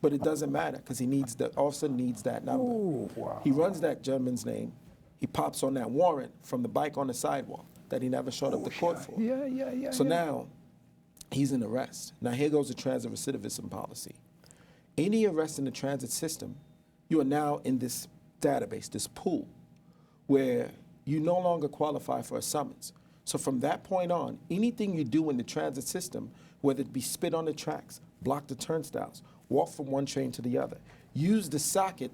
But it doesn't matter because the officer needs that number. Ooh, wow. He runs that gentleman's name. He pops on that warrant from the bike on the sidewalk that he never showed up to court for. Yeah. So now he's in arrest. Now here goes the transit recidivism policy. Any arrest in the transit system, you are now in this database, this pool, where you no longer qualify for a summons. So from that point on, anything you do in the transit system, whether it be spit on the tracks, block the turnstiles, walk from one train to the other, use the socket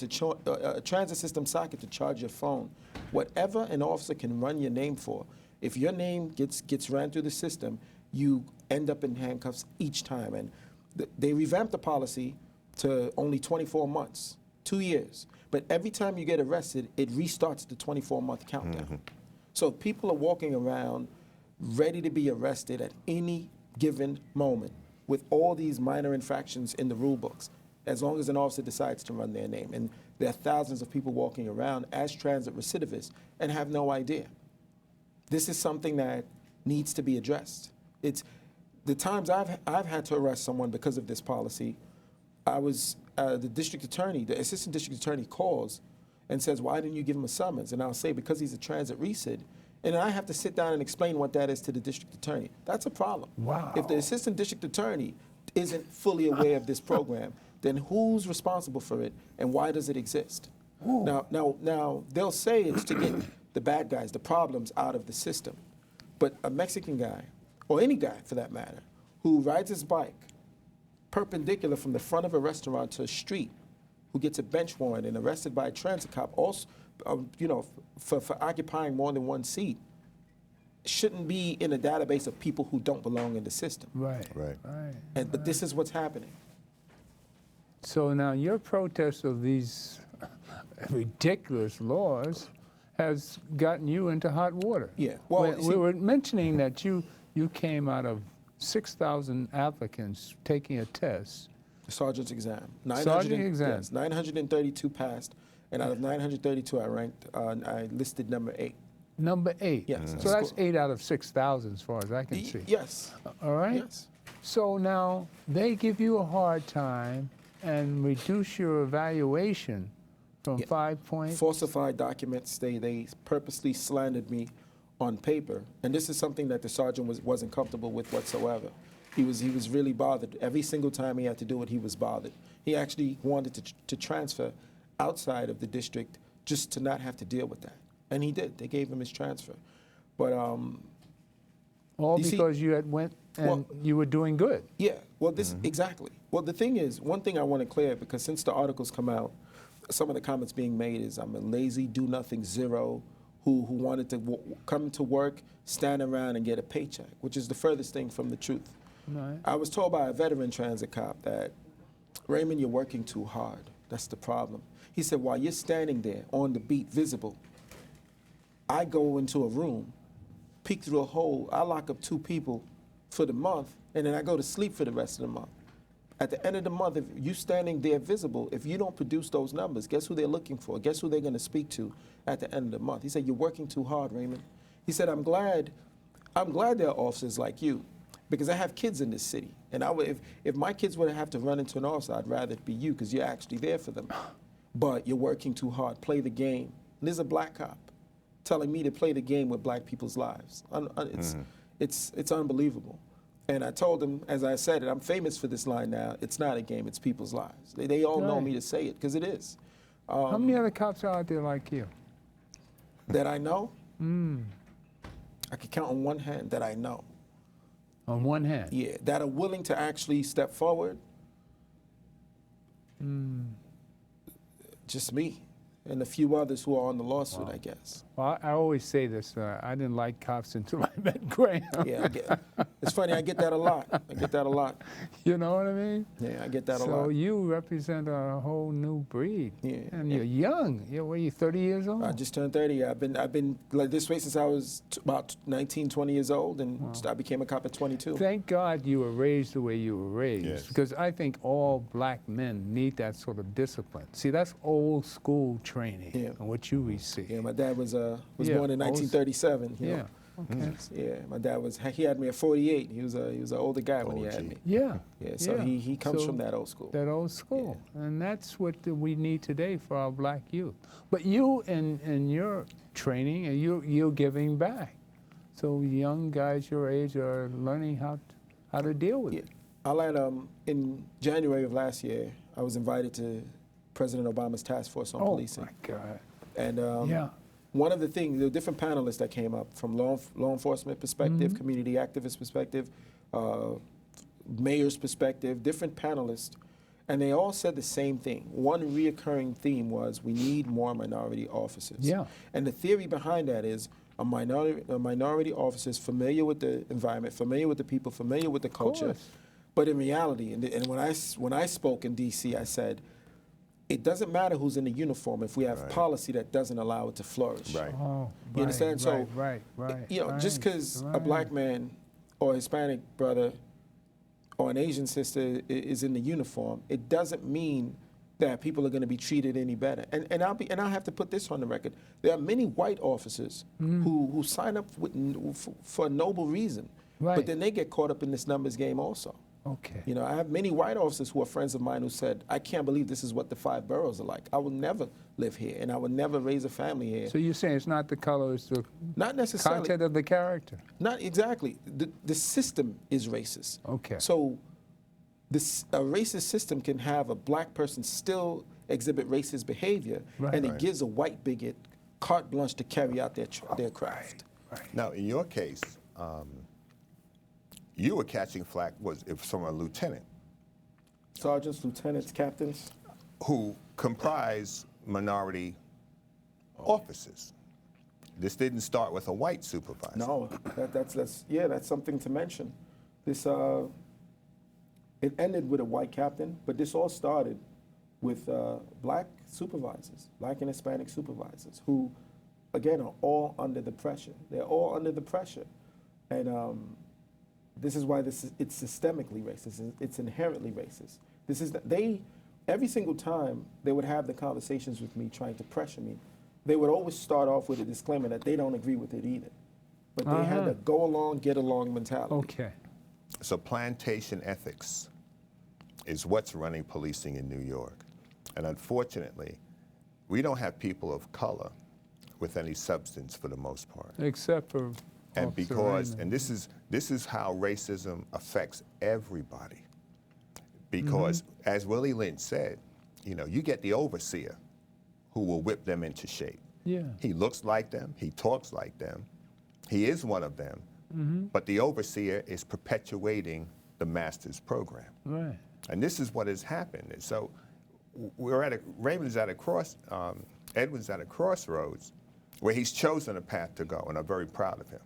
transit system socket to charge your phone, whatever an officer can run your name for, if your name gets ran through the system, you end up in handcuffs each time. And they revamped the policy to only 24 months, 2 years. But every time you get arrested, it restarts the 24-month countdown. Mm-hmm. So people are walking around ready to be arrested at any given moment with all these minor infractions in the rule books, as long as an officer decides to run their name. And there are thousands of people walking around as transit recidivists and have no idea. This is something that needs to be addressed. It's the times I've had to arrest someone because of this policy. I was the assistant district attorney calls and says, "Why didn't you give him a summons?" And I'll say, "Because he's a transit recid." And I have to sit down and explain what that is to the district attorney. That's a problem. Wow. If the assistant district attorney isn't fully aware of this program, then who's responsible for it and why does it exist? Now they'll say it's to get the bad guys, the problems out of the system. But a Mexican guy, or any guy for that matter, who rides his bike perpendicular from the front of a restaurant to a street, who gets a bench warrant and arrested by a transit cop, also, for occupying more than 1 seat, shouldn't be in a database of people who don't belong in the system. Right. But this is what's happening. So now your protest of these ridiculous laws has gotten you into hot water. Yeah. Well, we were mentioning that you came out of 6,000 applicants taking a test. Sergeant's exam. Sergeant exam. Yes, 932 passed, and out of 932, I listed number 8. Number 8. Yes. So that's 8 out of 6,000 as far as I can see. Yes. All right? Yes. So now they give you a hard time and reduce your evaluation from 5 points. Falsified documents. They purposely slandered me on paper, and this is something that the sergeant wasn't comfortable with whatsoever. He was really bothered. Every single time he had to do it, he was bothered. He actually wanted to transfer outside of the district just to not have to deal with that. And he did. They gave him his transfer. But all because you had went and you were doing good. Yeah, well, this, exactly. Well, the thing is, one thing I want to clear, because since the articles come out, some of the comments being made is I'm a lazy, do-nothing zero who wanted to come to work, stand around, and get a paycheck, which is the furthest thing from the truth. Right. I was told by a veteran transit cop that, Raymond, you're working too hard. That's the problem. He said, while you're standing there on the beat, visible, I go into a room, peek through a hole, I lock up 2 people for the month, and then I go to sleep for the rest of the month. At the end of the month, if you standing there visible, if you don't produce those numbers, guess who they're looking for? Guess who they're going to speak to at the end of the month? He said, you're working too hard, Raymond. He said, I'm glad there are officers like you, because I have kids in this city. And if my kids would have to run into an officer, I'd rather it be you, because you're actually there for them. But you're working too hard. Play the game. And there's a black cop telling me to play the game with black people's lives. It's unbelievable. And I told him, as I said it, I'm famous for this line now. It's not a game, it's people's lives. They all know me to say it, because it is. How many other cops are out there like you? That I know? I could count on one hand that I know. On one hand? Yeah, that are willing to actually step forward. Just me. And a few others who are on the lawsuit, I guess. Well, I always say this, I didn't like cops until I met Graham. Yeah, it's funny, I get that a lot. I get that a lot. You know what I mean? Yeah, I get that a lot. So you represent a whole new breed. Yeah. And you're young. What are you, 30 years old? I just turned 30. I've been like this way since I was about 19, 20 years old, and I became a cop at 22. Thank God you were raised the way you were raised, Yes. because I think all black men need that sort of discipline. See, that's old school training, and what you receive. Yeah, my dad was born in 1937. You know? Okay. Yeah, my dad he had me at 48. He was an older guy when he had me. Yeah. Yeah, so he comes from that old school. That old school. Yeah. And that's what we need today for our black youth. But you in your training, and you're giving back. So young guys your age are learning how to deal with it. I'll add, in January of last year, I was invited to President Obama's task force on policing. Oh my God. And one of the things, there were different panelists that came up from law enforcement perspective, community activist perspective, mayor's perspective, different panelists, and they all said the same thing. One reoccurring theme was we need more minority officers. Yeah. And the theory behind that is a minority officers familiar with the environment, familiar with the people, familiar with the culture. But in reality, and when I spoke in D.C., I said, it doesn't matter who's in the uniform if we have policy that doesn't allow it to flourish. Right. You understand? So, right. You know, just because a black man or a Hispanic brother or an Asian sister is in the uniform, it doesn't mean that people are going to be treated any better. And I'll have to put this on the record. There are many white officers who sign up for a noble reason, but then they get caught up in this numbers game also. Okay. You know, I have many white officers who are friends of mine who said, I can't believe this is what the 5 boroughs are like. I will never live here, and I will never raise a family here. So you're saying it's not the color, it's the not necessarily content of the character? Not exactly. The system is racist. Okay. So a racist system can have a black person still exhibit racist behavior, and it gives a white bigot carte blanche to carry out their craft. Right. Now, in your case, you were catching flack from a lieutenant. Sergeants, lieutenants, captains. Who comprise minority officers. This didn't start with a white supervisor. No, that's something to mention. This it ended with a white captain, but this all started with black supervisors, black and Hispanic supervisors, who, again, are all under the pressure. They're all under the pressure, and this is why it's systemically racist. It's inherently racist. Every single time they would have the conversations with me trying to pressure me, they would always start off with a disclaimer that they don't agree with it either. But they had a go along, get along mentality. Okay. So plantation ethics is what's running policing in New York. And unfortunately, we don't have people of color with any substance for the most part. Except for And Officer because, Raymond. and this is how racism affects everybody. Because as Willie Lynch said, you know, you get the overseer who will whip them into shape. Yeah. He looks like them, he talks like them, he is one of them, but the overseer is perpetuating the master's program. Right. And this is what has happened. So Raymond's at a Edwin's at a crossroads where he's chosen a path to go, and I'm very proud of him.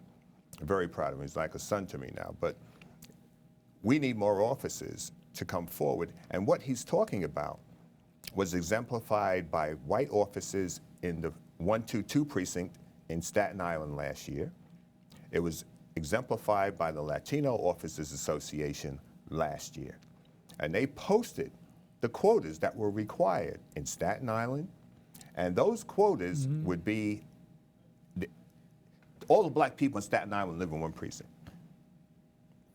I'm very proud of him. He's like a son to me now. But we need more officers to come forward. And what he's talking about was exemplified by white officers in the 122 precinct in Staten Island last year. It was exemplified by the Latino Officers Association last year. And they posted the quotas that were required in Staten Island. And those quotas would be, all the black people in Staten Island live in one precinct,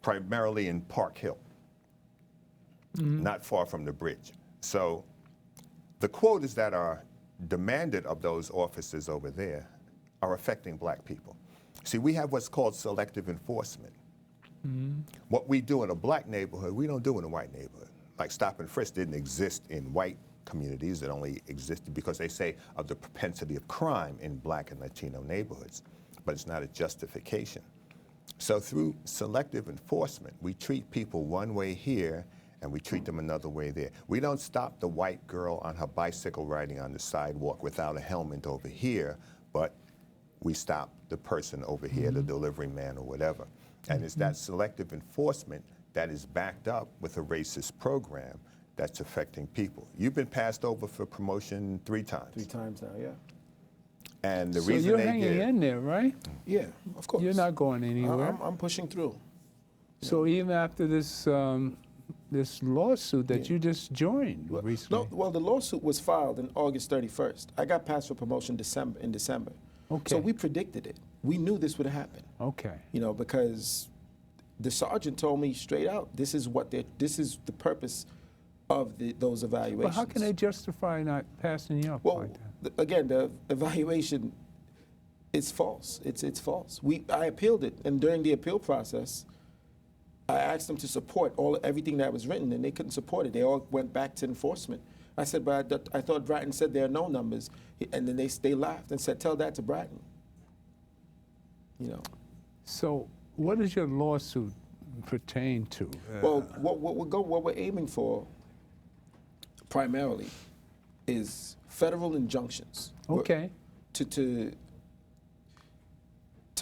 primarily in Park Hill, not far from the bridge. So the quotas that are demanded of those officers over there are affecting black people. See, we have what's called selective enforcement. What we do in a black neighborhood, we don't do in a white neighborhood. Like stop and frisk didn't exist in white communities. It only existed because they say of the propensity of crime in black and Latino neighborhoods, but it's not a justification. So through selective enforcement, we treat people one way here and we treat them another way there. We don't stop the white girl on her bicycle riding on the sidewalk without a helmet over here, but we stop the person over here, the delivery man or whatever. And it's that selective enforcement that is backed up with a racist program that's affecting people. You've been passed over for promotion 3 times. 3 times now, yeah. And the So reason you're they hanging give, in there, right? Yeah, of course. You're not going anywhere. I'm pushing through. So even after this this lawsuit that you just joined recently. No, well, the lawsuit was filed on August 31st. I got passed for promotion in December. Okay. So we predicted it. We knew this would happen. Okay. You know, because the sergeant told me straight out, this is the purpose of those evaluations. But how can they justify not passing you up Well, like that? again, the evaluation is false. It's false. I appealed it, and during the appeal process, I asked them to support everything that was written, and they couldn't support it. They all went back to enforcement. I said, but I thought Bratton said there are no numbers, and then they laughed and said, tell that to Bratton. You know. So what does your lawsuit pertain to? Well, what we're aiming for primarily is federal injunctions. Okay. To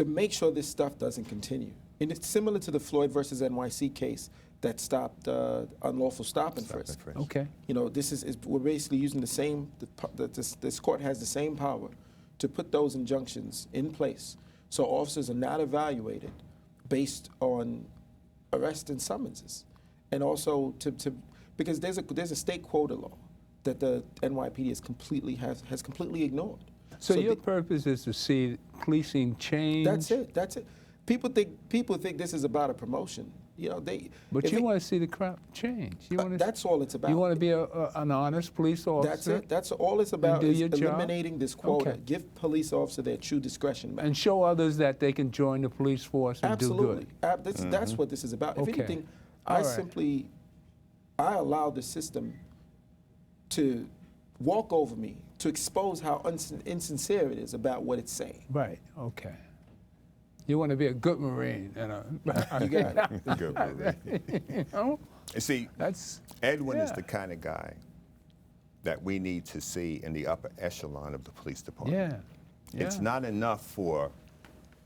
make sure this stuff doesn't continue. And it's similar to the Floyd versus NYC case that stopped unlawful stop and frisk. Okay. You know, we're basically using the same, this court has the same power to put those injunctions in place so officers are not evaluated based on arrest and summonses. And also because there's a state quota law that the NYPD has completely ignored. So your purpose is to see policing change? That's it. People think this is about a promotion. You know, But you want to see the crowd change. That's all it's about. You want to be an honest police officer? That's it. That's all it's about, do is your job? eliminating this quota. Okay. Give police officers their true discretion back. And show others that they can join the police force and do good. Absolutely. That's what this is about. Okay. If anything, All right. I allow the system to walk over me, to expose how insincere it is about what it's saying. Right, okay. You want to be a good Marine. You got it. Good Marine. You know? You see, That's, Edwin is yeah. the kind of guy that we need to see in the upper echelon of the police department. yeah. It's not enough for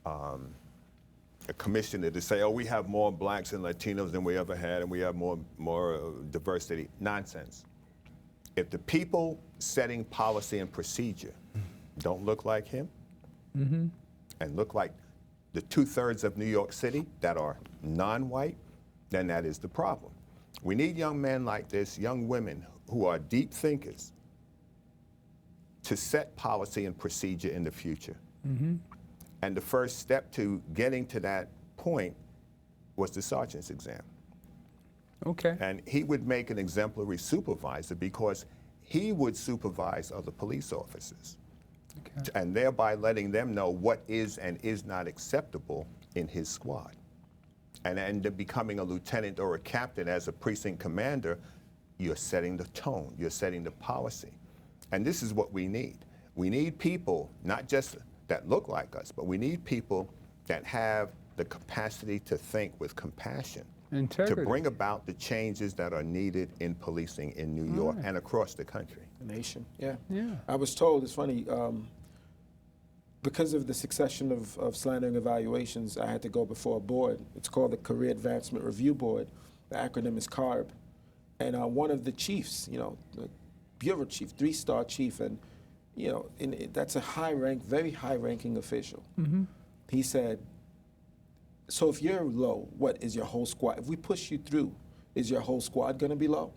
a commissioner to say, oh, we have more blacks and Latinos than we ever had, and we have more diversity. Nonsense. If the people setting policy and procedure don't look like him and look like the 2/3 of New York City that are non-white, then that is the problem. We need young men like this, young women who are deep thinkers, to set policy and procedure in the future. And the first step to getting to that point was the sergeant's exam. Okay. And he would make an exemplary supervisor because he would supervise other police officers. and thereby letting them know what is and is not acceptable in his squad. And becoming a lieutenant or a captain as a precinct commander, you're setting the tone, you're setting the policy. And this is what we need. We need people, not just that look like us, but we need people that have the capacity to think with compassion, Integrity. to bring about the changes that are needed in policing in New York and across the country. The nation, yeah. Yeah. I was told, it's funny, because of the succession of slandering evaluations, I had to go before a board. It's called the Career Advancement Review Board. The acronym is CARB. And one of the chiefs, you know, the bureau chief, 3-star chief, and you know, that's a very high-ranking official. He said, so if you're low, what is your whole squad? If we push you through, is your whole squad going to be low?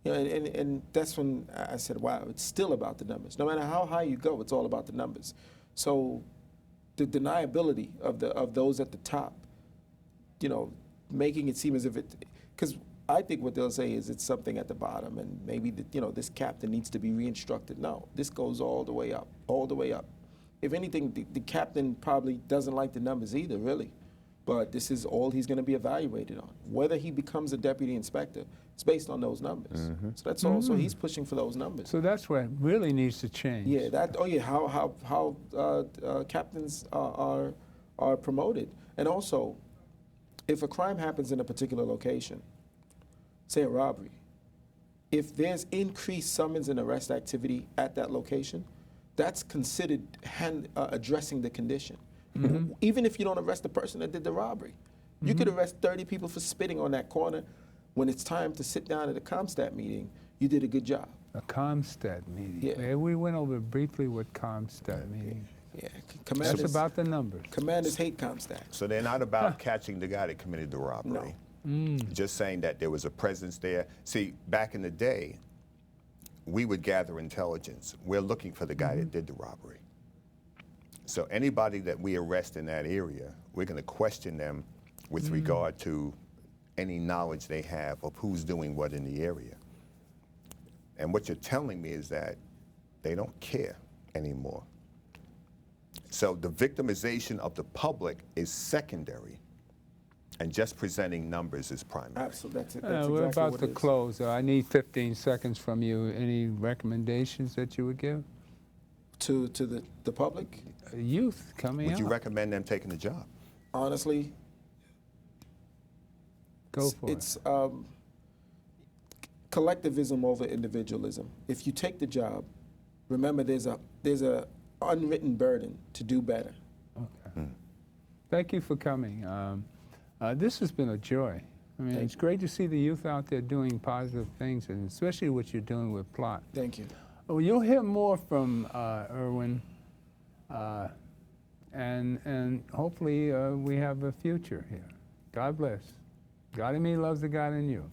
You know, and that's when I said, wow, it's still about the numbers. No matter how high you go, it's all about the numbers. So the deniability of those at the top, you know, making it seem as if because I think what they'll say is it's something at the bottom, and maybe you know, this captain needs to be re-instructed. No, this goes all the way up, all the way up. If anything, the captain probably doesn't like the numbers either, really. But this is all he's going to be evaluated on. Whether he becomes a deputy inspector, it's based on those numbers. So that's all. So he's pushing for those numbers. So that's what really needs to change. Yeah. That. Oh yeah. How captains are promoted, and also, if a crime happens in a particular location, say a robbery, if there's increased summons and arrest activity at that location, that's considered addressing the condition. Even if you don't arrest the person that did the robbery. You could arrest 30 people for spitting on that corner. When it's time to sit down at a ComStat meeting, you did a good job. A ComStat meeting. Yeah. We went over briefly what ComStat meeting. Yeah. That's about the numbers. Commanders hate ComStat. So they're not about catching the guy that committed the robbery. No. Just saying that there was a presence there. See, back in the day, we would gather intelligence. We're looking for the guy that did the robbery. So anybody that we arrest in that area, we're going to question them with regard to any knowledge they have of who's doing what in the area. And what you're telling me is that they don't care anymore. So the victimization of the public is secondary, and just presenting numbers is primary. Absolutely. That's We're exactly about what to it is. close. I need 15 seconds from you. Any recommendations that you would give? To the public? Youth coming Would up. you recommend them taking the job? Honestly, Go for it. it's collectivism over individualism. If you take the job, remember there's a unwritten burden to do better. Okay. Thank you for coming. This has been a joy. I mean, it's great to see the youth out there doing positive things, and especially what you're doing with Plot. Thank you. Well, you'll hear more from Erwin, and hopefully we have a future here. God bless. God in me loves the God in you.